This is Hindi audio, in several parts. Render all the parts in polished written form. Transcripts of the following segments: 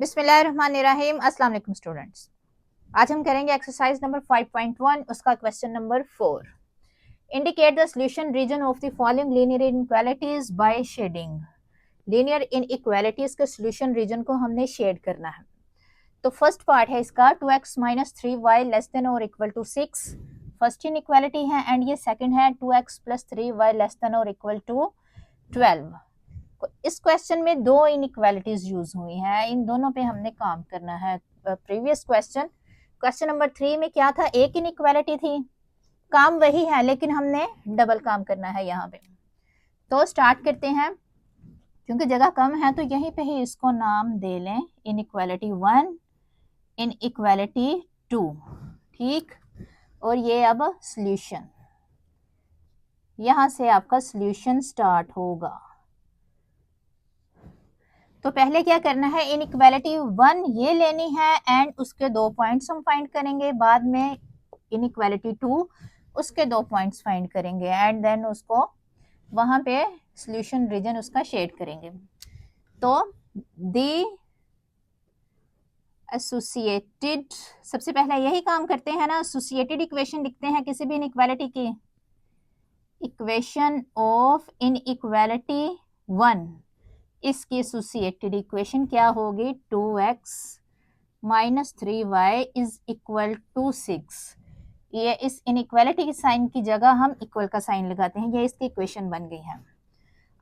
बिस्मिल्लाहिर्रहमानिर्रहीम। अस्सलाम वालेकुम स्टूडेंट्स। आज हम करेंगे एक्सरसाइज नंबर 5.1, उसका question number 4। Indicate the solution region of the following linear inequalities by shading. Linear inequalities के सॉल्यूशन रीजन को हमने शेड करना है। तो फर्स्ट पार्ट है इसका 2x minus 3y less than और इक्वल टू 6, फर्स्ट इनइक्वालिटी है, एंड ये सेकंड है 2x plus 3y less than और इक्वल टू 12। इस क्वेश्चन में दो इनइक्वालिटीज यूज हुई हैं, इन दोनों पे हमने काम करना है। प्रीवियस क्वेश्चन नंबर 3 में क्या था, एक इनइक्वालिटी थी, काम वही है लेकिन हमने डबल काम करना है यहाँ पे। तो स्टार्ट करते हैं, क्योंकि जगह कम है तो यहीं पे ही इसको नाम दे लें, इनइक्वालिटी 1, इनइक्वालिटी 2, ठीक। और ये अब सॉल्यूशन, यहाँ से आपका सॉल्यूशन स्टार्ट होगा। तो पहले क्या करना है, इनइक्वालिटी 1 ये लेनी है एंड उसके 2 पॉइंट्स हम फाइंड करेंगे। बाद में इनइक्वालिटी 2, उसके 2 पॉइंट्स फाइंड करेंगे एंड देन उसको वहां पे सॉल्यूशन रीजन उसका शेड करेंगे। तो दी एसोसिएटेड, सबसे पहले यही काम करते हैं ना, एसोसिएटेड इक्वेशन लिखते हैं किसी भी इनइक्वालिटी की। इक्वेशन ऑफ इनइक्वालिटी 1, इसकी एसोसिएटेड इक्वेशन क्या होगी, 2x minus 3y is equal to 6। ये इस इनइक्वालिटी की साइन की जगह हम इक्वल का साइन लगाते हैं, ये इसकी इक्वेशन बन गई है।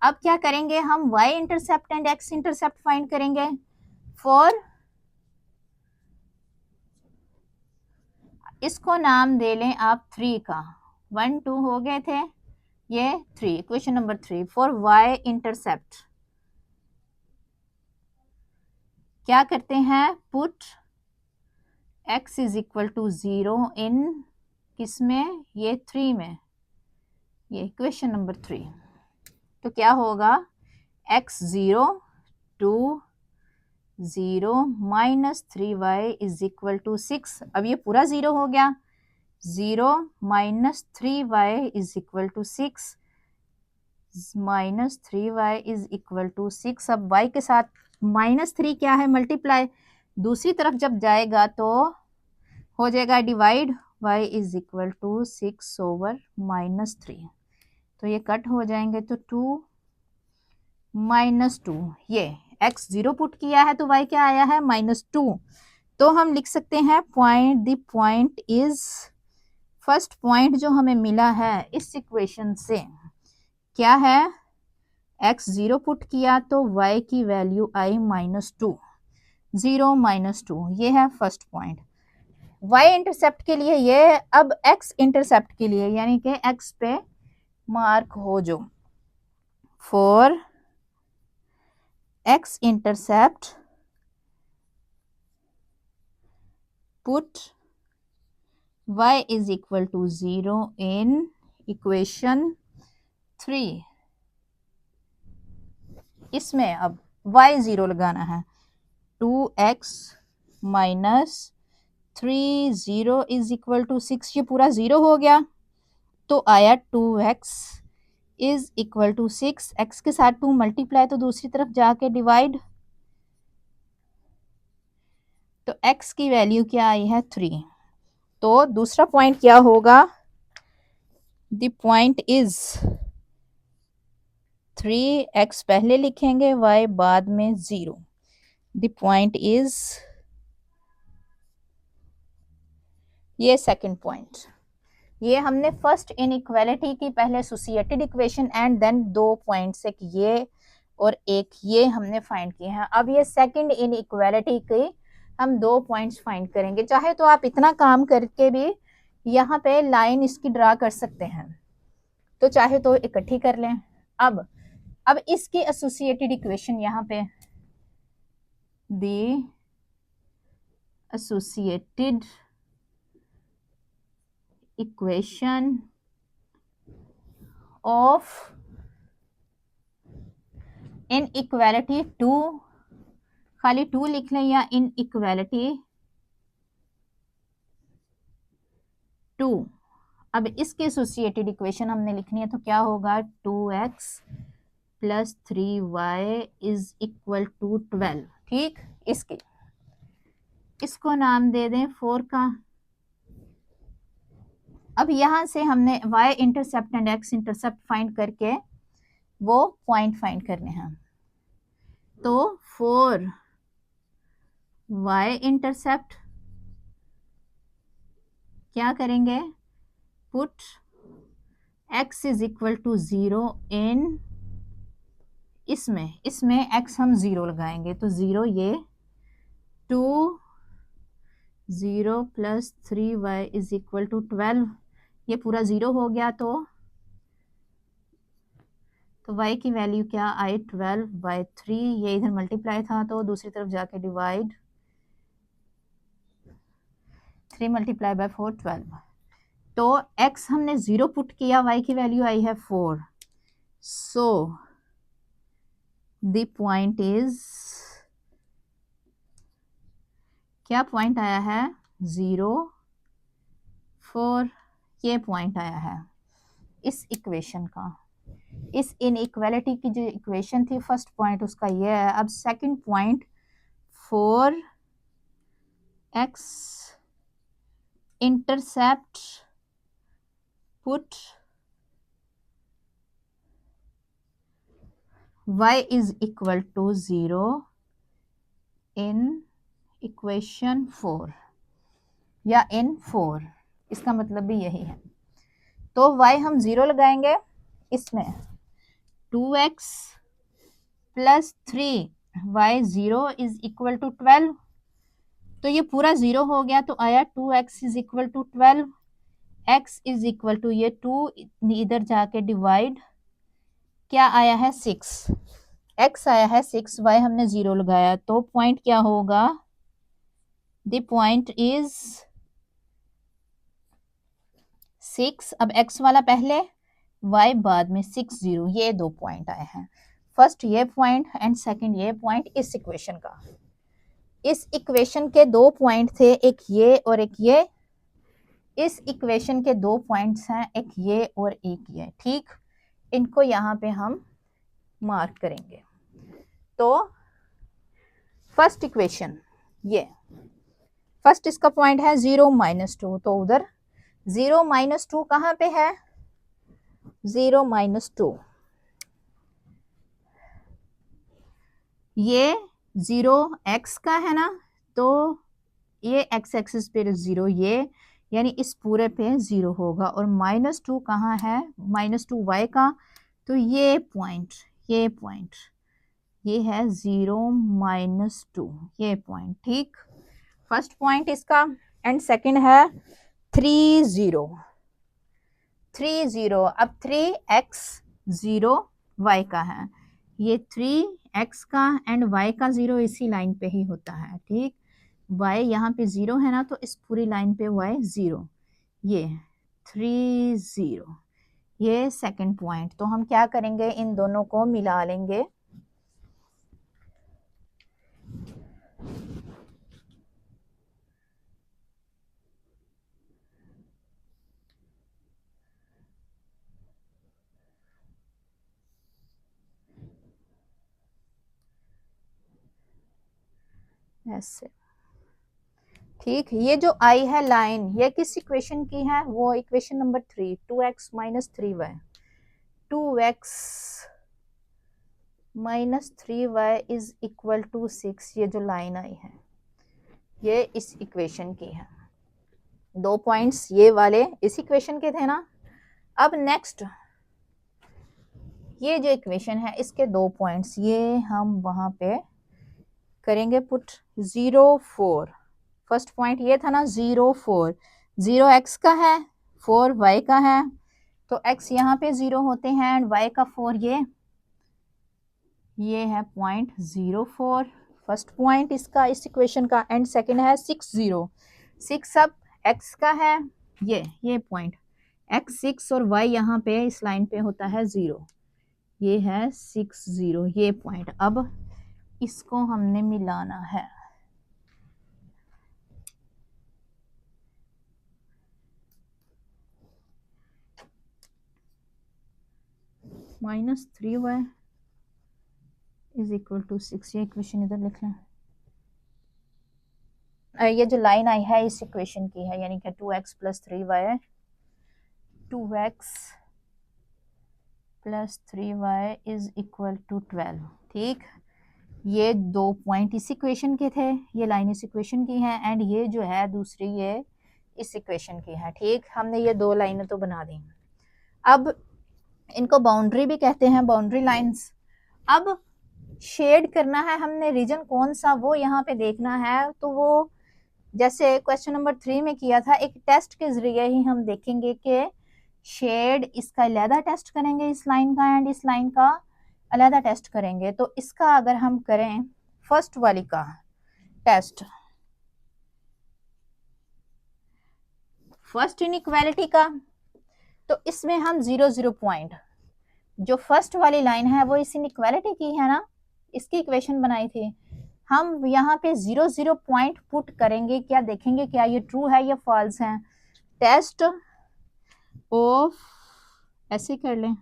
अब क्या करेंगे, हम y intercept and x intercept find करेंगे। फॉर इसको नाम दे लें आप 3 का, 1 2 हो गए थे, ये 3, equation number 3। For y intercept क्या करते हैं, put x is equal to 0 in किसमें, ये 3 में, ये इक्वेशन नंबर 3। तो क्या होगा, x 0 2 0 minus 3y is equal to 6। अब ये पूरा 0 हो गया, 0 minus 3y is equal to 6, minus 3y is equal to 6। अब y के साथ माइनस 3 क्या है, मल्टीप्लाई, दूसरी तरफ जब जाएगा तो हो जाएगा divide, y is equal to 6 over minus 3। तो ये कट हो जाएंगे, तो 2 माइनस 2, ये x 0 पुट किया है तो y क्या आया है, माइनस 2। तो हम लिख सकते हैं point, the point is, first point जो हमें मिला है इस इक्वेशन से क्या है, x 0 पुट किया तो y की वैल्यू आई माइनस 2, 0 माइनस 2, ये है फर्स्ट पॉइंट। y इंटरसेप्ट के लिए ये, अब x इंटरसेप्ट के लिए यानी कि x पे मार्क हो जो, for x intercept put y is equal to 0 in equation 3। इसमें अब y 0 लगाना है, 2x minus 3 0 is equal to 6, ये पूरा 0 हो गया तो आया 2x is equal to 6, x के साथ 2 मल्टीप्लाई तो दूसरी तरफ जाके डिवाइड, तो x की वैल्यू क्या आई है, 3। तो दूसरा पॉइंट क्या होगा, द पॉइंट इज 3x पहले लिखेंगे, y बाद में 0। द पॉइंट इज, ये सेकंड पॉइंट, ये हमने फर्स्ट इनइक्वालिटी की पहले associated equation and then 2 points, एक ये और एक ये हमने फाइंड किए हैं। अब ये सेकंड इनइक्वालिटी की हम 2 पॉइंट्स फाइंड करेंगे। चाहे तो आप इतना काम करके भी यहाँ पे लाइन इसकी ड्रा कर सकते हैं, तो चाहे तो इकट्ठी कर लें। अब इसकी एसोसिएटेड इक्वेशन यहाँ पे, दी एसोसिएटेड इक्वेशन ऑफ इनइक्वालिटी 2, खाली 2 लिख लें, या इनइक्वालिटी 2। अब इसके एसोसिएटेड इक्वेशन हमने लिखनी है तो क्या होगा, 2x plus 3y is equal to 12। ठीक, इसको नाम दे दें 4 का। अब यहां से हमने y intercept and x intercept find करके वो पॉइंट फाइंड करने हैं। तो 4 y इंटरसेप्ट क्या करेंगे, put x is equal to 0 in, इसमें x हम 0 लगाएंगे तो 0, ये 2 0 plus 3y is equal to 12, ये पूरा 0 हो गया। तो y की वैल्यू क्या आई, 12/3। ये इधर मल्टीप्लाई था तो दूसरी तरफ जाके डिवाइड, 3 मल्टीप्लाई बाय 4 12। तो x हमने 0 पुट किया, y की वैल्यू आई है 4। सो द पॉइंट इज, क्या पॉइंट आया है, 0 4, ये पॉइंट आया है इस इक्वेशन का। इस इनइक्वालिटी की जो इक्वेशन थी, फर्स्ट पॉइंट उसका ये है। अब second point, 4x intercept put y is equal to 0 in equation 4 या इन 4, इसका मतलब भी यही है। तो y हम 0 लगाएंगे, इसमें 2x plus 3y 0 is equal to 12, तो ये पूरा 0 हो गया। तो आया 2x is equal to 12, x is equal to ये 2 इधर जाके डिवाइड, क्या आया है 6, x आया है 6, y हमने 0 लगाया। तो पॉइंट क्या होगा, द पॉइंट इज 6। अब x वाला पहले, y बाद में, 6 0, ये दो पॉइंट आए हैं। फर्स्ट ये पॉइंट एंड सेकंड ये पॉइंट इस इक्वेशन का। इस इक्वेशन के दो पॉइंट थे, एक ये और एक ये। इस इक्वेशन के दो पॉइंट्स हैं, एक ये और एक ये। ठीक, इनको यहाँ पे हम मार्क करेंगे। तो फर्स्ट इक्वेशन, ये फर्स्ट इसका पॉइंट है 0 -2, तो उधर 0 -2 कहाँ पे है, 0 -2, ये 0 x का है ना, तो ये x एक्सिस पे 0, ये यानी इस पूरे पे 0 होगा। और -2 कहाँ है, -2 y का, तो ये पॉइंट ये है 0 -2, ये पॉइंट। ठीक, फर्स्ट पॉइंट इसका। एंड सेकंड है 3 0 3 0। अब 3x 0 y का है, ये 3x का एंड y का 0 इसी लाइन पे ही होता है। ठीक, y यहाँ पे 0 है ना, तो इस पूरी लाइन पे y 0, ये 3 0, ये सेकंड पॉइंट। तो हम क्या करेंगे, इन दोनों को मिला लेंगे। ऐसे, ठीक, ये जो आई है लाइन, ये किस इक्वेशन की है, वो equation number 3, 2x - 3y, 2x - 3y is equal to 6। ये जो लाइन आई है, ये इस इक्वेशन की है। दो पॉइंट्स ये वाले इस इक्वेशन के थे ना। अब नेक्स्ट, ये जो इक्वेशन है, इसके दो पॉइंट्स, ये हम वहां पे करेंगे पुट 0 4। फर्स्ट पॉइंट ये था ना, 0 4, 0 x का है, 4 y का है, तो x यहाँ पे 0 होते हैं एंड y का 4, ये है पॉइंट 0 4, फर्स्ट पॉइंट इसका इस इक्वेशन का। एंड सेकंड है 6 0, 6 अब x का है, ये पॉइंट x 6 और y यहाँ पे इस लाइन पे होता है 0, ये है 6 0, ये पॉइंट। अब इसको हमने मिलाना है। -3y इज इक्वल टू 6, ये इक्वेशन इधर लिख लें। ये जो लाइन आई है इस इक्वेशन की है, यानी कि 2x plus 3y, 2x plus 3y is equal to 12। ठीक, ये 2 पॉइंट इस इक्वेशन के थे, ये लाइन इस इक्वेशन की है, एंड ये जो है दूसरी ये इस इक्वेशन की है। ठीक, हमने ये 2 लाइनें तो बना दी। अब इनको बाउंड्री भी कहते हैं, बाउंड्री लाइंस। अब शेड करना है हमने रीजन कौन सा, वो यहाँ पे देखना है। तो वो जैसे क्वेश्चन नंबर 3 में किया था, एक टेस्ट के जरिए ही हम देखेंगे कि शेड, इसका अलहदा टेस्ट करेंगे इस लाइन का, एंड इस लाइन का अलहदा टेस्ट करेंगे। तो इसका अगर हम करें फर्स्ट वाली का टेस्ट, फर्स्ट इनइक्वालिटी का, तो इसमें हम 0 0 पॉइंट, जो फर्स्ट वाली लाइन है वो इस इनइक्वालिटी की है ना, इसकी इक्वेशन बनाई थी, हम यहाँ पे 0 0 पॉइंट पुट करेंगे। क्या देखेंगे, क्या ये ट्रू है या फॉल्स है। टेस्ट ऑफ, ऐसे कर लें,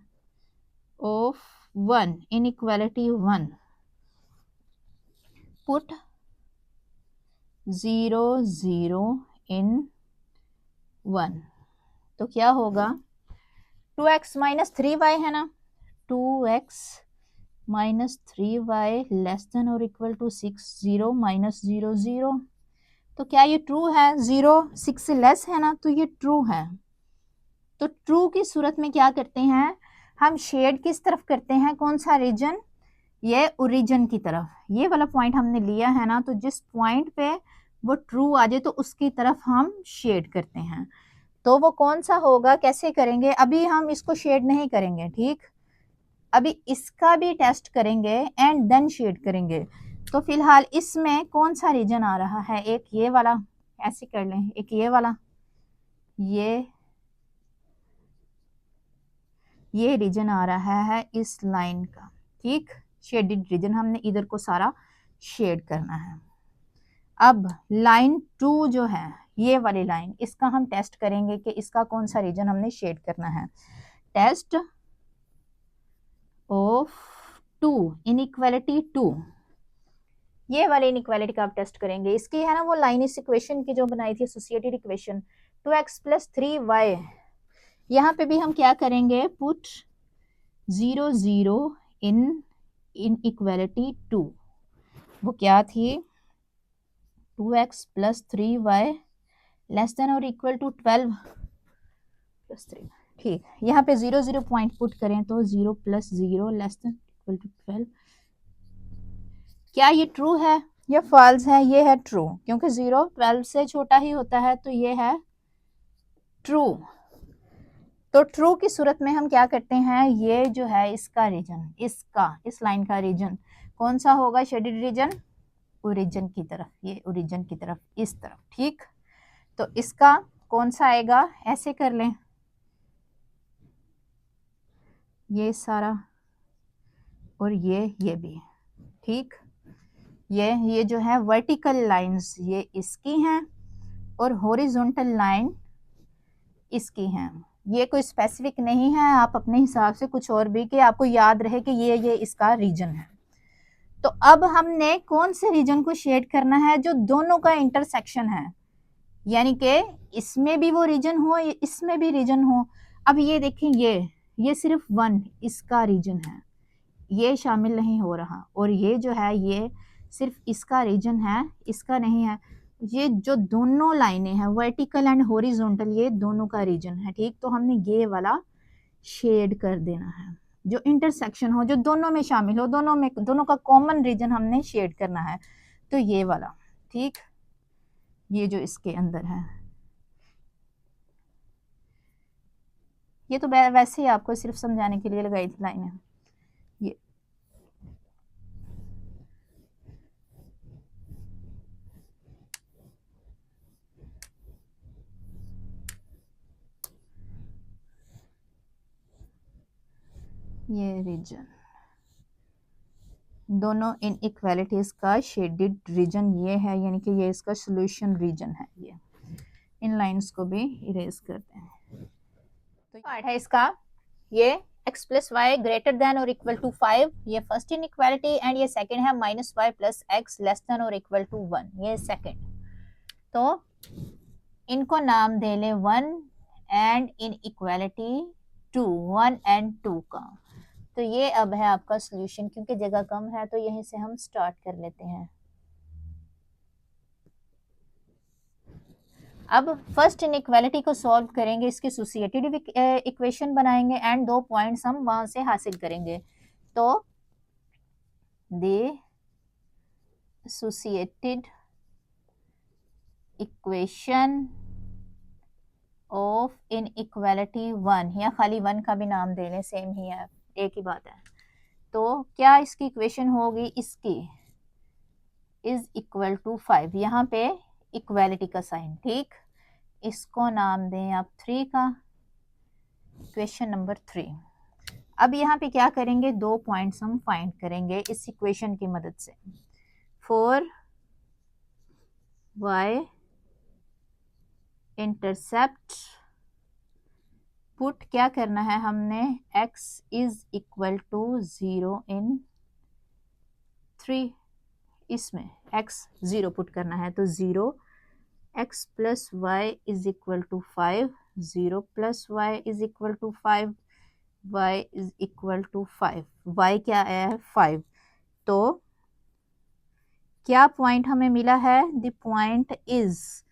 ऑफ 1 इनइक्वालिटी 1, पुट 0 0 इन 1, तो क्या होगा, 2x माइनस 3y है ना, 2x minus 3y less than और इक्वल टू 6, 0 माइनस 0 0, तो क्या ये ट्रू है, 0 6 से लेस है ना, तो ये ट्रू है। तो ट्रू की सूरत में क्या करते हैं हम, शेड किस तरफ करते हैं, कौन सा रीजन, ये ओरिजिन की तरफ, ये वाला पॉइंट हमने लिया है ना, तो जिस पॉइंट पे वो ट्रू आ जाए तो उसकी तरफ हम शेड करते हैं। तो वो कौन सा होगा, कैसे करेंगे, अभी हम इसको शेड नहीं करेंगे। ठीक, अभी इसका भी टेस्ट करेंगे एंड देन शेड करेंगे। तो फिलहाल इसमें कौन सा रीजन आ रहा है, एक ये वाला, ऐसे कर लें, एक ये वाला, ये रीजन आ रहा है इस लाइन का। ठीक, शेडेड रीजन हमने इधर को सारा शेड करना है। अब लाइन 2 जो है, ये वाली लाइन, इसका हम टेस्ट करेंगे कि इसका कौन सा रीजन हमने शेड करना है। टेस्ट ऑफ 2 इनइक्वालिटी 2, ये वाली इनइक्वालिटी का आप टेस्ट करेंगे। इसकी है ना वो लाइन इस इक्वेशन की जो बनाई थी, associated equation 2x plus 3y, यहाँ पे भी हम क्या करेंगे, पुट 0 0 इन इक्वालिटी 2, वो क्या थी, 2x plus 3y less than और इक्वल टू 12 प्लस 3। ठीक, यहाँ पे 0 0 पॉइंट पुट करें तो 0 plus 0 less than equal to 12, क्या ये ट्रू है या फॉल्स है, ये है ट्रू, क्योंकि 0 12 से छोटा ही होता है, तो ये है ट्रू। तो ट्रू की सूरत में हम क्या करते हैं, ये जो है इसका रीजन, इसका इस लाइन का रीजन कौन सा होगा, शेडेड रीजन, ओरिजिन की तरफ, ये ओरिजिन की तरफ, इस तरफ। ठीक, तो इसका कौन सा आएगा, ऐसे कर लें, ये सारा और ये भी। ठीक, ये जो है वर्टिकल लाइंस ये इसकी हैं और हॉरिजॉन्टल लाइन इसकी हैं। ये कोई स्पेसिफिक नहीं है, आप अपने हिसाब से कुछ और भी, कि आपको याद रहे कि ये इसका रीजन है। तो अब हमने कौन से रीजन को शेड करना है, जो दोनों का इंटरसेक्शन है, यानी कि इसमें भी वो रीजन हो, इसमें भी रीजन हो। अब ये देखें, ये सिर्फ 1 इसका रीजन है, ये शामिल नहीं हो रहा, और ये जो है ये सिर्फ इसका रीजन है, इसका नहीं है। ये जो दोनों लाइनें हैं वर्टिकल एंड हॉरिजॉन्टल, ये दोनों का रीजन है। ठीक, तो हमने ये वाला शेड कर देना है, जो इंटरसेक्शन हो, जो दोनों में शामिल हो, दोनों का कॉमन रीजन हमने शेड करना है, तो ये वाला। ठीक, ये जो इसके अंदर है, ये तो वैसे ही आपको सिर्फ समझाने के लिए लगाई थी लाइनें। ये रीजन, दोनों इन इक्वालिटीज का शेडेड रीजन ये है, यानी कि ये इसका सॉल्यूशन रीजन है। ये इन लाइंस को भी इरेज करते हैं। तो पार्ट है इसका, ये x plus y greater than और इक्वल टू 5, ये फर्स्ट इन इक्वालिटी, एंड ये सेकेंड है minus y plus x less than और इक्वल टू 1, ये सेकेंड। तो इनको नाम दे ले 1 एंड इन इक्वालिटी 2, 1 एंड 2 का। तो ये अब है आपका सॉल्यूशन, क्योंकि जगह कम है तो यहीं से हम स्टार्ट कर लेते हैं। अब फर्स्ट इनइक्वालिटी को सॉल्व करेंगे, इसके एसोसिएटेड इक्वेशन बनाएंगे एंड 2 पॉइंट्स हम वहां से हासिल करेंगे। तो the associated equation of inequality 1, या खाली 1 का भी नाम दे लें, सेम ही है, एक ही बात है। तो क्या इसकी इक्वेशन होगी, इसकी इज इक्वल टू 5, यहाँ पे इक्वालिटी का साइन, ठीक, इसको नाम दें आप 3 का, इक्वेशन नंबर 3। अब यहाँ पे क्या करेंगे, 2 पॉइंट्स हम फाइंड करेंगे इस इक्वेशन की मदद से। 4y इंटरसेप्ट पुट क्या करना है हमने, x is equal to 0 in 3, इसमें x 0 पुट करना है, तो 0 x plus y is equal to 5, 0 plus y is equal to 5, y is equal to 5, y क्या आया है 5। तो क्या पॉइंट हमें मिला है, द पॉइंट इज,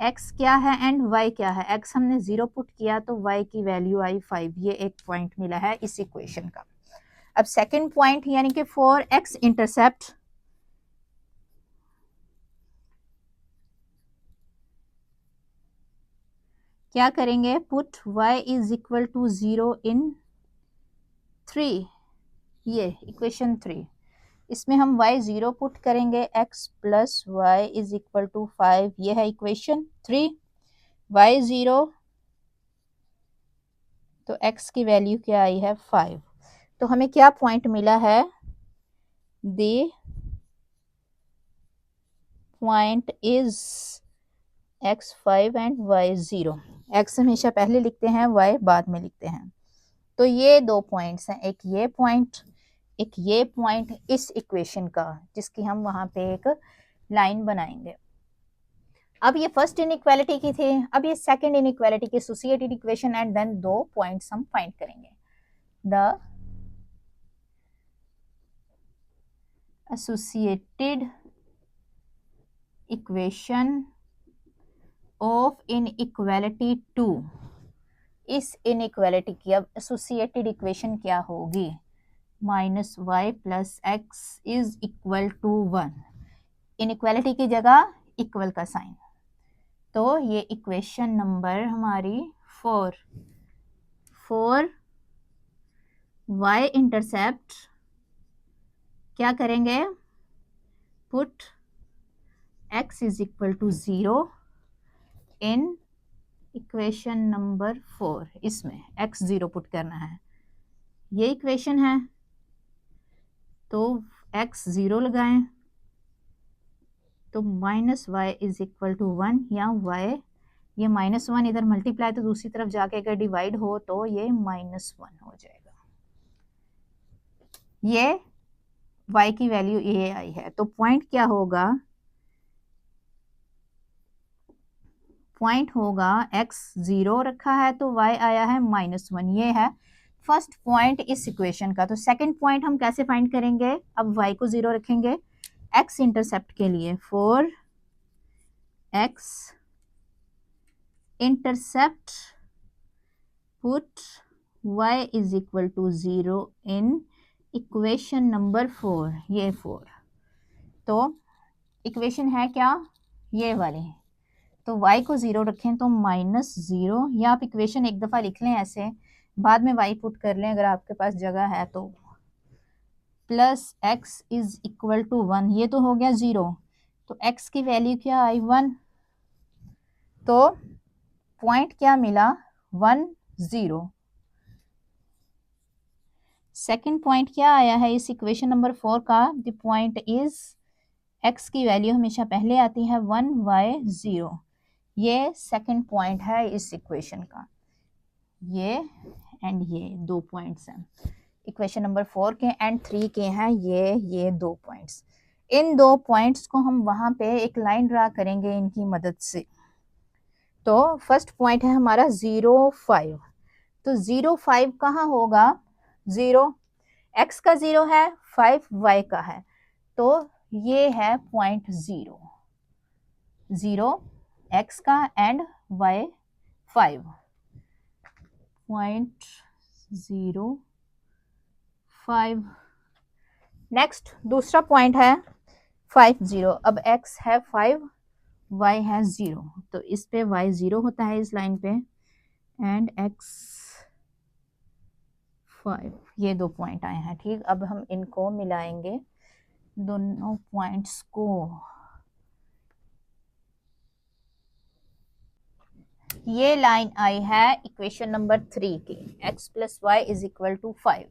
x क्या है एंड y क्या है, x हमने 0 पुट किया तो y की वैल्यू आई 5, ये एक पॉइंट मिला है इस इक्वेशन का। अब सेकंड पॉइंट यानी कि 4x इंटरसेप्ट, क्या करेंगे, put y is equal to 0 in 3, ये इक्वेशन 3, इसमें हम y 0 पुट करेंगे, x plus y is equal to 5, ये है इक्वेशन 3, y 0 तो x की वैल्यू क्या आई है 5। तो हमें क्या पॉइंट मिला है, the point is x 5 and y 0, x हमेशा पहले लिखते हैं, y बाद में लिखते हैं। तो ये 2 पॉइंट्स हैं, एक ये पॉइंट इस इक्वेशन का, जिसकी हम वहां पे एक लाइन बनाएंगे। अब ये फर्स्ट इनइक्वालिटी की थी, अब ये सेकंड इनइक्वालिटी की associated equation and then 2 points हम फाइंड करेंगे। The associated equation of inequality 2, इस इनइक्वालिटी की अब एसोसिएटेड इक्वेशन क्या होगी, minus y plus x is equal to 1, inequality की जगह इक्वल का साइन। तो ये इक्वेशन नंबर हमारी 4 y इंटरसेप्ट क्या करेंगे, put x is equal to 0 in equation number 4, इसमें x 0 पुट करना है, ये इक्वेशन है, तो x 0 लगाएं, तो minus y is equal to 1, या y ये -1 इधर मल्टीप्लाई तो दूसरी तरफ जाके अगर डिवाइड हो तो ये -1 हो जाएगा, ये y की वैल्यू ये आई है। तो पॉइंट क्या होगा, पॉइंट होगा x 0 रखा है तो y आया है -1, ये है फर्स्ट पॉइंट इस इक्वेशन का। तो सेकंड पॉइंट हम कैसे फाइंड करेंगे, अब y को 0 रखेंगे x इंटरसेप्ट के लिए, 4x intercept put y is equal to 0 in equation number 4, ये 4। तो इक्वेशन है क्या, ये वाली, तो y को 0 रखें तो -0, या आप इक्वेशन एक दफ़ा लिख लें ऐसे, बाद में y पुट कर लें अगर आपके पास जगह है तो, plus x is equal to 1, ये तो हो गया 0, तो x की वैल्यू क्या आई 1, तो पॉइंट क्या मिला 1 0। सेकंड पॉइंट क्या आया है इस इक्वेशन नंबर 4 का, द पॉइंट इज, x की वैल्यू हमेशा पहले आती है 1 y 0, ये सेकंड पॉइंट है इस इक्वेशन का, ये एंड ये 2 पॉइंट्स हैं इक्वेशन नंबर 4 के एंड 3 के हैं, ये 2 पॉइंट्स। इन दो पॉइंट्स को हम वहां पे एक लाइन ड्रा करेंगे इनकी मदद से। तो फर्स्ट पॉइंट है हमारा 0, 5। तो 0, 5 कहाँ होगा? 0 x का 0 है, 5 y का है, तो ये है पॉइंट 0 x का एंड y 5, पॉइंट 0, 5। नेक्स्ट दूसरा पॉइंट है 5, 0। अब x है 5, y है 0, तो इस पे y 0 होता है इस लाइन पे, एंड x 5। ये दो पॉइंट आए हैं, ठीक। अब हम इनको मिलाएंगे दोनों पॉइंट्स को। ये लाइन आई है इक्वेशन नंबर 3 की, x plus y is equal to 5।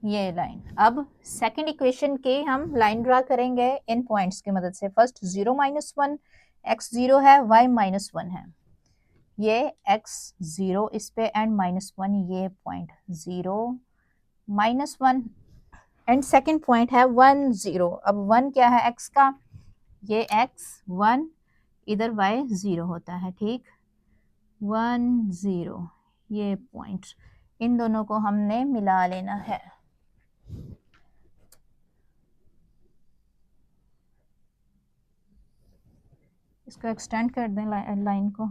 ये लाइन। अब सेकंड इक्वेशन के हम लाइन ड्रा करेंगे इन पॉइंट्स की मदद से। फर्स्ट 0, -1, x 0 है, y -1 है, ये x 0 इस पे एंड -1, ये पॉइंट 0, -1। एंड सेकंड पॉइंट है 1, 0। अब 1 क्या है x का? ये x 1, इधर y 0 होता है, ठीक। 1, 0, ये पॉइंट, इन दोनों को हमने मिला लेना है। इसको एक्सटेंड कर दें लाइन को।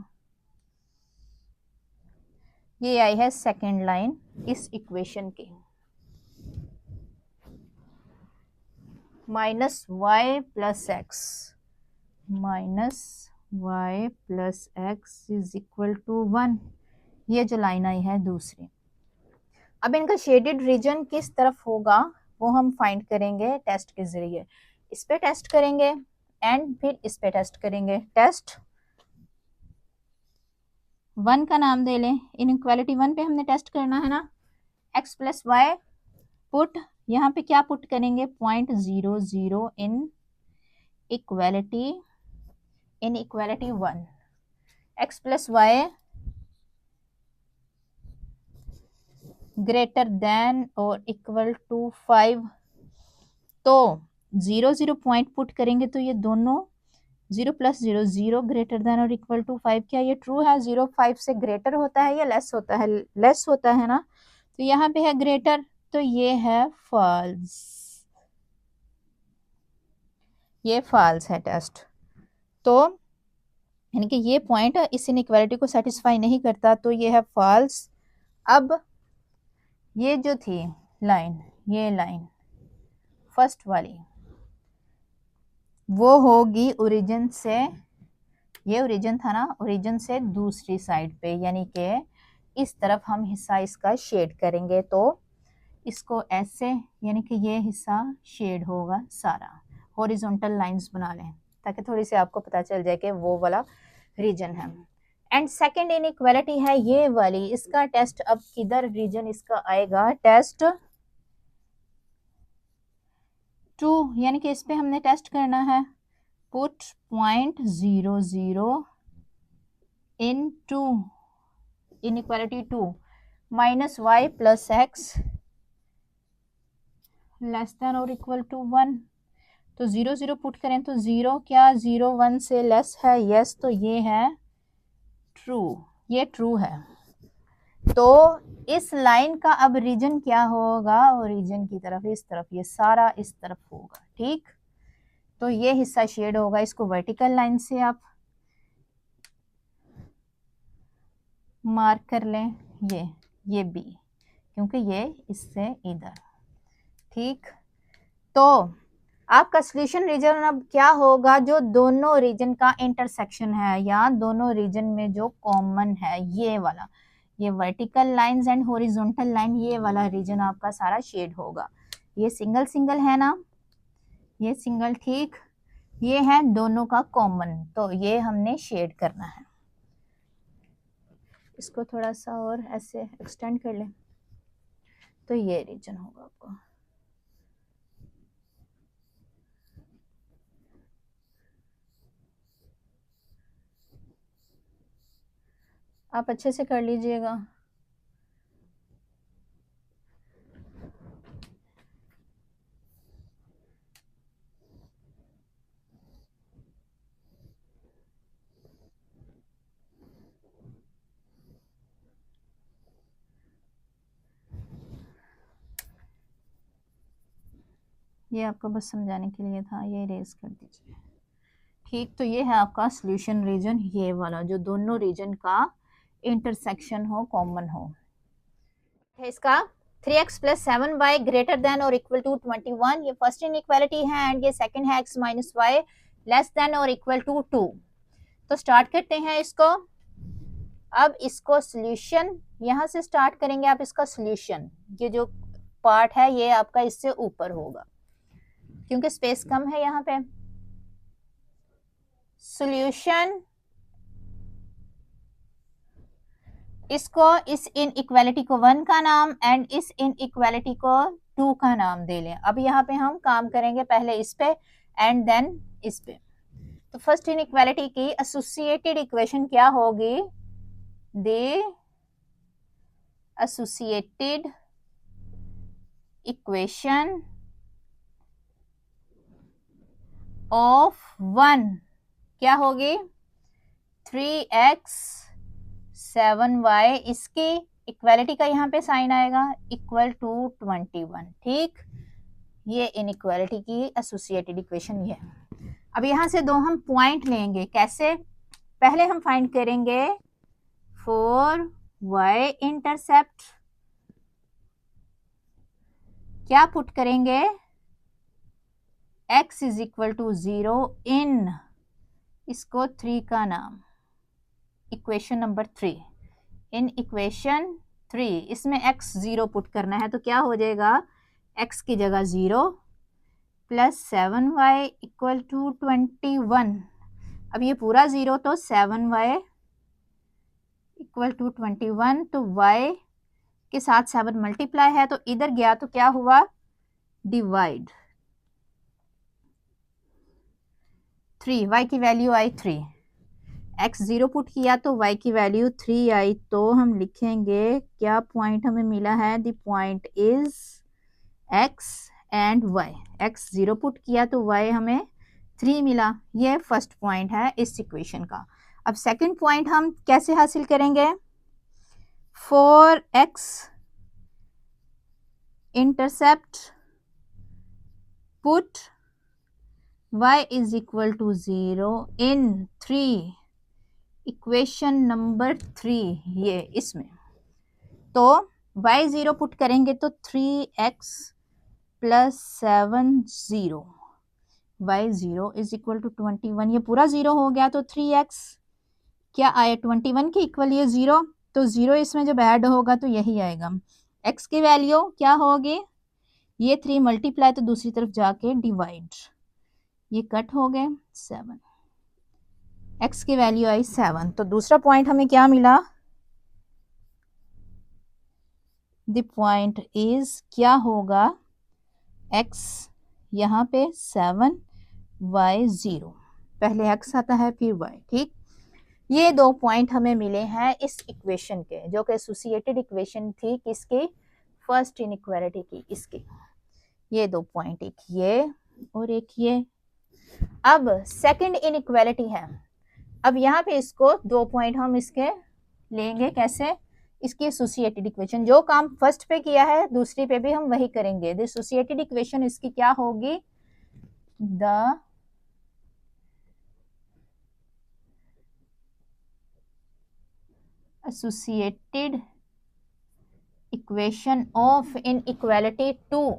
ये आई है सेकेंड लाइन इस इक्वेशन की। -y + x, -y + x is equal to 1। ये जो लाइन आई है दूसरी। अब इनका शेडेड रीजन किस तरफ होगा वो हम फाइंड करेंगे टेस्ट के जरिए। इस पे टेस्ट करेंगे एंड फिर इस पे टेस्ट करेंगे। टेस्ट 1 का नाम दे लें, इनइक्वालिटी 1 पे हमने टेस्ट करना है ना। x + y पुट, यहाँ पे क्या पुट करेंगे? पॉइंट 0, 0 इन equality 1। x + y greater than और इक्वल टू 5, तो 0, 0 पॉइंट पुट करेंगे तो ये दोनों 0 + 0, 0 ग्रेटर देन और इक्वल टू 5। क्या ये ट्रू है? 0 5 से ग्रेटर होता है या लेस होता है? लेस होता है ना, तो यहाँ पे है ग्रेटर, तो ये है फॉल्स। ये फॉल्स है टेस्ट। तो यानी कि ये पॉइंट इस इनइक्वालिटी को सेटिस्फाई नहीं करता, तो ये है फॉल्स। अब ये जो थी लाइन, ये लाइन फर्स्ट वाली, वो होगी ओरिजिन से, ये ओरिजिन था ना, ओरिजिन से दूसरी साइड पे, यानी कि इस तरफ हम हिस्सा इसका शेड करेंगे, तो इसको ऐसे, यानी कि ये हिस्सा शेड होगा सारा। हॉरिजॉन्टल लाइंस बना लें ताकि थोड़ी सी आपको पता चल जाए कि वो वाला रीजन है। एंड सेकेंड इनइक्वालिटी है ये वाली, इसका टेस्ट अब किधर रीजन इसका आएगा? टेस्ट 2, यानी कि इस पे हमने टेस्ट करना है। पुट पॉइंट 0, 0 इन 2, inequality 2, -y + x less than और इक्वल टू 1। तो 0, 0 पुट करें तो 0 क्या 0 1 से लेस है? यस, तो ये है ट्रू, ये ट्रू है। तो इस लाइन का अब रीजन क्या होगा? ओरिजिन की तरफ, इस तरफ, ये सारा इस तरफ होगा, ठीक। तो ये हिस्सा शेड होगा, इसको वर्टिकल लाइन से आप मार्क कर लें, ये बी, क्योंकि ये इससे इधर, ठीक। तो आपका सोल्यूशन रीजन अब क्या होगा? जो दोनों रीजन का इंटरसेक्शन है या दोनों रीजन में जो कॉमन है, ये वाला, ये vertical lines and horizontal line, ये वाला रीजन आपका सारा शेड होगा। ये सिंगल सिंगल है ना, ये सिंगल, ठीक। ये है दोनों का कॉमन, तो ये हमने शेड करना है। इसको थोड़ा सा और ऐसे एक्सटेंड कर लें, तो ये रीजन होगा आपको। आप अच्छे से कर लीजिएगा। ये आपको बस समझाने के लिए था, ये इरेज कर दीजिए। ठीक, तो ये है आपका सॉल्यूशन रीजन, ये वाला जो दोनों रीजन का इंटरसेक्शन हो, कॉमन हो। है इसका 3x plus 7y greater than और इक्वल टू 21, ये फर्स्ट इनइक्वालिटी है, एंड ये सेकंड है x minus y less than और इक्वल टू 2। तो स्टार्ट करते हैं इसको। अब इसको सॉल्यूशन यहाँ से स्टार्ट करेंगे आप, इसका सॉल्यूशन ये जो पार्ट है ये आपका इससे ऊपर होगा क्योंकि स्पेस कम है यहाँ पे। सॉल्यूशन, इसको इस इनइक्वालिटी को 1 का नाम एंड इस इनइक्वालिटी को 2 का नाम दे लें। अब यहाँ पे हम काम करेंगे पहले इस पे एंड देन इस पे। तो फर्स्ट इनइक्वालिटी की एसोसिएटेड इक्वेशन क्या होगी? द एसोसिएटेड इक्वेशन ऑफ 1 क्या होगी? 3x 7y, इसकी इक्वालिटी का यहाँ पे साइन आएगा इक्वल टू 21। ठीक, ये इनइक्वालिटी की एसोसिएटेड इक्वेशन ये है। अब यहाँ से दो हम पॉइंट लेंगे, कैसे? पहले हम फाइंड करेंगे 4y इंटरसेप्ट, क्या पुट करेंगे? x इज इक्वल टू 0 इन, इसको 3 का नाम, इक्वेशन नंबर 3। इन इक्वेशन 3 इसमें x 0 पुट करना है, तो क्या हो जाएगा? x की जगह 0 प्लस 7y इक्वल टू 21। अब ये पूरा 0 तो 7y इक्वल टू 21, तो y के साथ 7 मल्टीप्लाई है तो इधर गया तो क्या हुआ? डिवाइड 3, y की वैल्यू आई 3, x 0 पुट किया तो y की वैल्यू 3 आई। तो हम लिखेंगे क्या पॉइंट हमें मिला है? The point is x and y। x 0 put किया तो y हमें 3 मिला, ये फर्स्ट पॉइंट है इस इक्वेशन का। अब सेकंड पॉइंट हम कैसे हासिल करेंगे? 4x intercept put y is equal to 0 in 3, equation number 3, ये इसमें। तो y 0 पुट करेंगे तो 3x plus 7 0, y 0 is equal to 21, ये पूरा 0 हो गया तो 3x क्या आया? 21 के इक्वल ये 0, तो 0 इसमें जब ऐड होगा तो यही आएगा। x की वैल्यू क्या होगी? ये 3 मल्टीप्लाई तो दूसरी तरफ जाके डिवाइड, ये कट हो गए 7, x की वैल्यू आई 7। तो दूसरा पॉइंट हमें क्या मिला? द पॉइंट इज क्या होगा? x यहाँ पे 7, y 0, पहले x आता है फिर y। ठीक, ये दो पॉइंट हमें मिले हैं इस इक्वेशन के, जो कि एसोसिएटेड इक्वेशन थी किसकी? फर्स्ट इनइक्वालिटी की, इसकी। ये दो पॉइंट, एक ये और एक ये। अब सेकंड इनइक्वालिटी है, अब यहाँ पे इसको दो पॉइंट हम इसके लेंगे, कैसे? इसकी एसोसिएटेड इक्वेशन, जो काम फर्स्ट पे किया है दूसरी पे भी हम वही करेंगे। द एसोसिएटेड इक्वेशन इसकी क्या होगी? The associated equation of inequality 2,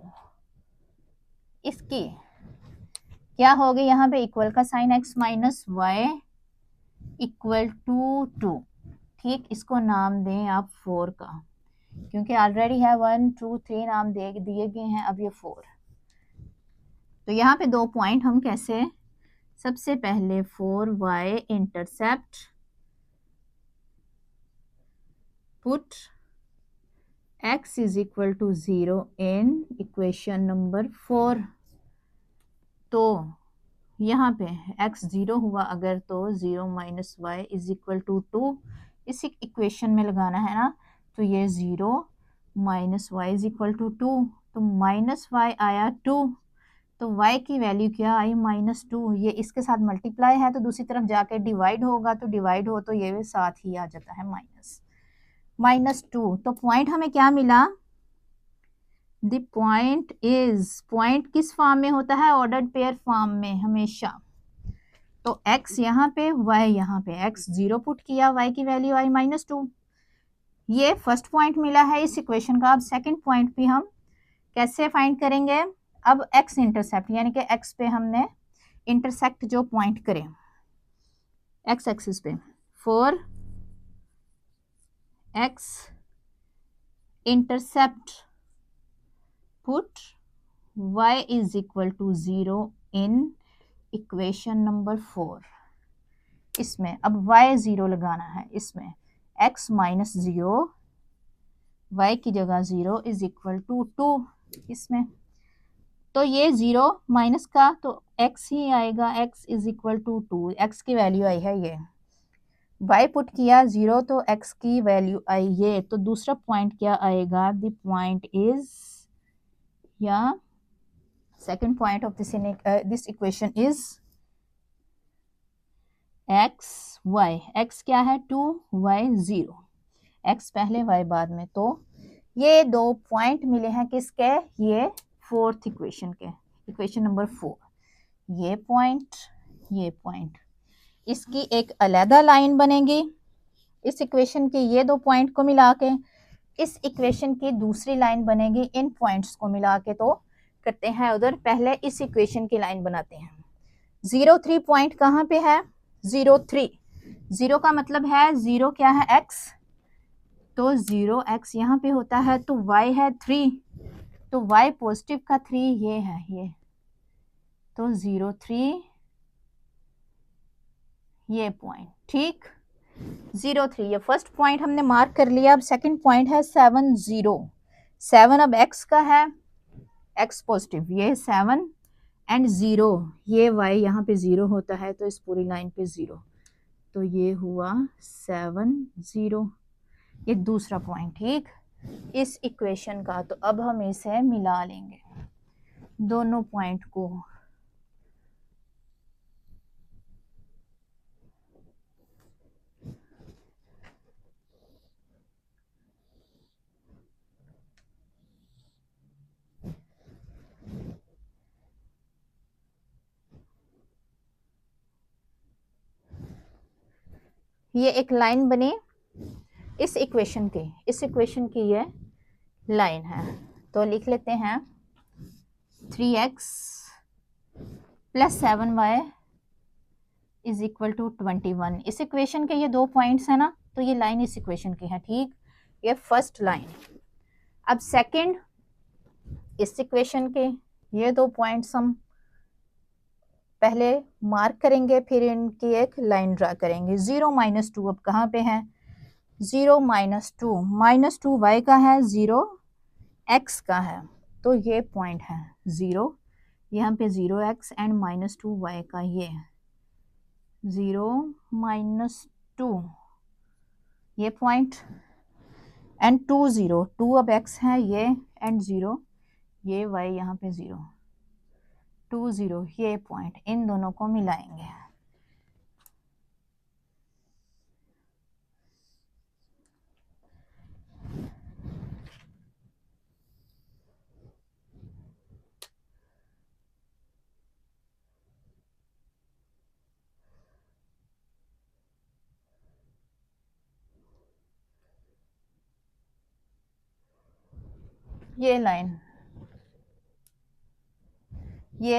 इसकी क्या होगी? यहाँ पे इक्वल का sign x minus y equal to 2। ठीक, इसको नाम दें आप 4 का, क्योंकि ऑलरेडी है 1 2 3 नाम दिए गए हैं, अब ये 4। तो यहाँ पे दो पॉइंट हम कैसे? सबसे पहले 4y intercept put x is equal to 0 in equation number 4। तो यहाँ पे x 0 हुआ अगर, तो 0 minus y is equal to 2 इसी इक्वेशन में लगाना है ना। तो ये 0 minus y is equal to 2, तो माइनस वाई आया 2, तो y की वैल्यू क्या आई? माइनस 2। ये इसके साथ मल्टीप्लाई है तो दूसरी तरफ जाके डिवाइड होगा, तो डिवाइड हो तो ये साथ ही आ जाता है माइनस 2। तो पॉइंट हमें क्या मिला? द पॉइंट इज, पॉइंट किस फॉर्म में होता है? ऑर्डर्ड पेयर फॉर्म में हमेशा। तो x यहाँ पे, y यहाँ पे, x 0 पुट किया, y की वैल्यू आई -2। ये फर्स्ट पॉइंट मिला है इस इक्वेशन का। अब सेकंड पॉइंट भी हम कैसे फाइंड करेंगे? अब x इंटरसेप्ट यानी कि x पे हमने इंटरसेक्ट जो पॉइंट करें x एक्सिस पे, for x intercept put y is equal to 0 in equation number 4। इसमें अब y 0 लगाना है, इसमें x माइनस 0, y की जगह 0 इज इक्वल टू 2। इसमें तो ये 0 माइनस का तो x ही आएगा, x is equal to 2, x की वैल्यू आई है ये। y पुट किया 0 तो x की वैल्यू आई ये। तो दूसरा पॉइंट क्या आएगा? द पॉइंट इज, या second point of this equation is x y। x क्या है? 2, y 0, x पहले y बाद में। तो ये दो पॉइंट मिले हैं किसके? ये फोर्थ इक्वेशन के, इक्वेशन नंबर 4। ये पॉइंट, ये पॉइंट, इसकी एक अलग लाइन बनेगी इस इक्वेशन के ये दो पॉइंट को मिला के। इस इक्वेशन की दूसरी लाइन बनेगी इन पॉइंट्स को मिला के। तो करते हैं उधर, पहले इस इक्वेशन की लाइन बनाते हैं। 0,3 पॉइंट कहाँ पे है? 0,3, 0 का मतलब है 0 क्या है? x। तो 0x यहाँ पे होता है, तो y है 3, तो y पॉजिटिव का 3 ये है ये। तो 0,3 ये पॉइंट, ठीक। 0,3 ये फर्स्ट पॉइंट हमने मार्क कर लिया। अब सेकंड पॉइंट है 7, 0, 7 अब x का है, x पॉजिटिव, ये 7 एंड 0, ये y यहाँ पे 0 होता है, तो इस पूरी लाइन पे 0, तो ये हुआ 7, 0। ये दूसरा पॉइंट, ठीक, इस इक्वेशन का। तो अब हम इसे मिला लेंगे दोनों पॉइंट को। ये एक लाइन बनी इस इक्वेशन की, इस इक्वेशन की ये लाइन है। तो लिख लेते हैं 3x plus 7y is equal to 21। इस इक्वेशन के ये दो पॉइंट्स है ना, तो ये लाइन इस इक्वेशन की है, ठीक, ये फर्स्ट लाइन। अब सेकंड, इस इक्वेशन के ये दो पॉइंट्स हम पहले मार्क करेंगे, फिर इनकी एक लाइन ड्रा करेंगे। 0, -2 अब कहाँ पे है? 0, -2 y का है, 0 x का है, तो ये पॉइंट है 0, यहाँ पे 0x एंड -2 y का, ये 0, -2 ये पॉइंट एंड 2, 0, 2 अब x है ये एंड 0, ये y यहाँ पे 0, 2, 0 ये पॉइंट, इन दोनों को मिलाएंगे। ये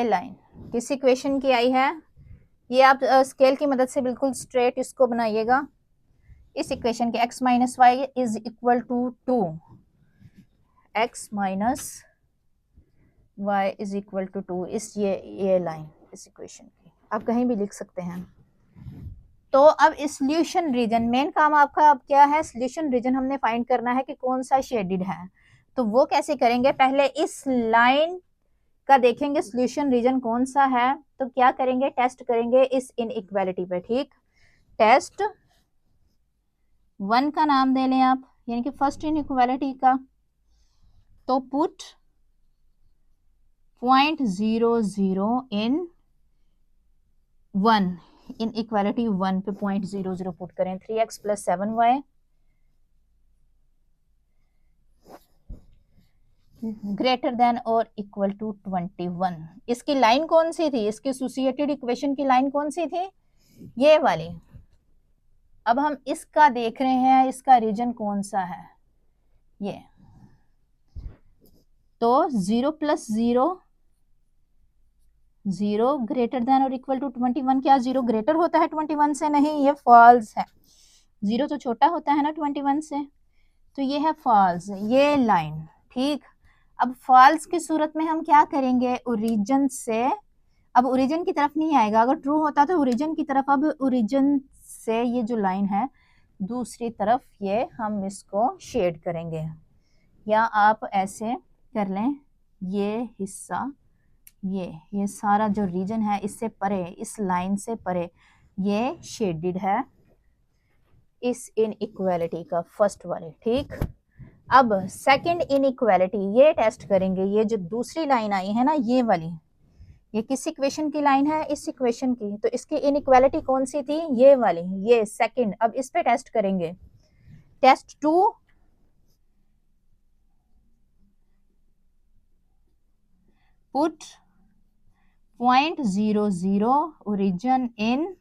लाइन किस इक्वेशन की आई है? ये आप स्केल की मदद से बिल्कुल स्ट्रेट इसको बनाइएगा। इस इक्वेशन के x minus y is equal to 2, x minus y is equal to 2, इस ये लाइन इस इक्वेशन की आप कहीं भी लिख सकते हैं। तो अब सॉल्यूशन रीजन, मेन काम आपका अब क्या है? सॉल्यूशन रीजन हमने फाइंड करना है कि कौन सा शेडेड है। तो वो कैसे करेंगे? पहले इस लाइन का देखेंगे सॉल्यूशन रीजन कौन सा है। तो क्या करेंगे? टेस्ट करेंगे इस इनइक्वालिटी पे, ठीक। टेस्ट 1 का नाम दे लें आप, यानी कि फर्स्ट इनइक्वालिटी का। तो पुट 0.00 इन 1, इन इक्वालिटी 1 पे 0.00 पुट करें। 3x plus 7y greater than और इक्वल टू 21। इसकी लाइन कौन सी थी, इसकी एसोसिएटेड इक्वेशन की लाइन कौन सी थी, ये वाली। अब हम इसका देख रहे हैं, इसका रीजन कौन सा है, ये। तो 0 प्लस 0 0 ग्रेटर देन और इक्वल टू 21, क्या 0 ग्रेटर होता है 21 से, नहीं, ये फॉल्स है। 0 तो छोटा होता है ना 21 से, तो ये है फॉल्स, ये लाइन, ठीक। अब फॉल्स की सूरत में हम क्या करेंगे, ओरिजिन से, अब ओरिजिन की तरफ नहीं आएगा, अगर ट्रू होता तो ओरिजिन की तरफ, अब ओरिजिन से ये जो लाइन है दूसरी तरफ, ये हम इसको शेड करेंगे, या आप ऐसे कर लें, ये हिस्सा, ये सारा जो रीजन है इससे परे, इस लाइन से परे, ये शेडेड है इस इनइक्वालिटी का, फर्स्ट वाले, ठीक। अब सेकंड इनइक्वालिटी ये टेस्ट करेंगे, ये जो दूसरी लाइन आई है ना, ये वाली, ये किस इक्वेशन की लाइन है, इस इक्वेशन की, तो इसकी इनइक्वालिटी कौन सी थी, ये वाली, ये सेकंड। अब इस पे टेस्ट करेंगे, test 2, put 0.00 origin in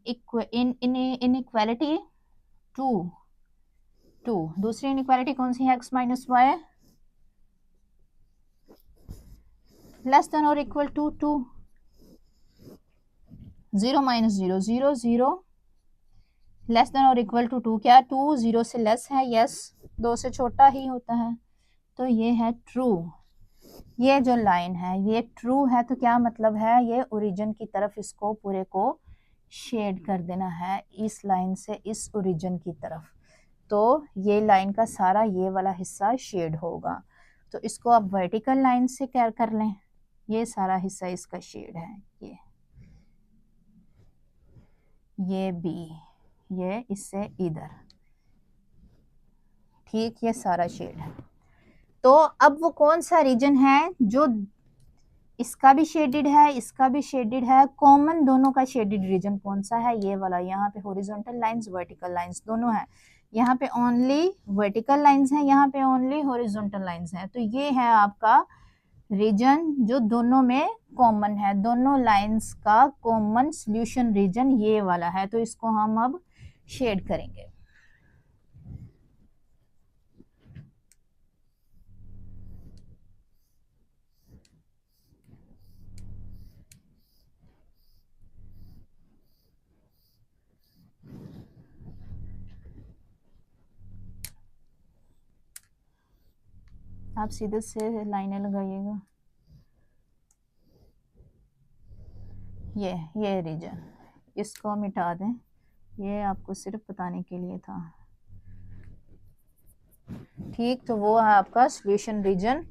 inequality 2। दूसरी इनइक्वालिटी कौन सी है, x minus y less than और equal to 2। 0 minus 0 0 0 less than और इक्वल टू 2, क्या 2 0 से लेस है, यस, 2 से छोटा ही होता है, तो ये है ट्रू। ये जो लाइन है ये ट्रू है, तो क्या मतलब है, ये ओरिजिन की तरफ इसको पूरे को शेड कर देना है, इस लाइन से इस ओरिजिन की तरफ, तो ये लाइन का सारा ये वाला हिस्सा शेड होगा। तो इसको आप वर्टिकल लाइन से क्या कर लें, ये सारा हिस्सा इसका शेड है, ये बी, ये इससे इधर, ठीक, ये सारा शेड है। तो अब वो कौन सा रीजन है जो इसका भी शेडेड है, इसका भी शेडेड है, कॉमन दोनों का शेडेड रीजन कौन सा है, ये वाला। यहाँ पे हॉरिजॉन्टल लाइंस वर्टिकल लाइंस दोनों है, यहाँ पे ओनली वर्टिकल लाइंस है, यहाँ पे ओनली हॉरिजॉन्टल लाइंस है, तो ये है आपका रीजन जो दोनों में कॉमन है, दोनों लाइंस का कॉमन सॉल्यूशन रीजन ये वाला है, तो इसको हम अब शेड करेंगे। आप सीधे से लाइनें लगाइएगा, ये रीजन, इसको मिटा दें, ये आपको सिर्फ बताने के लिए था, ठीक। तो वो है आपका सॉल्यूशन रीजन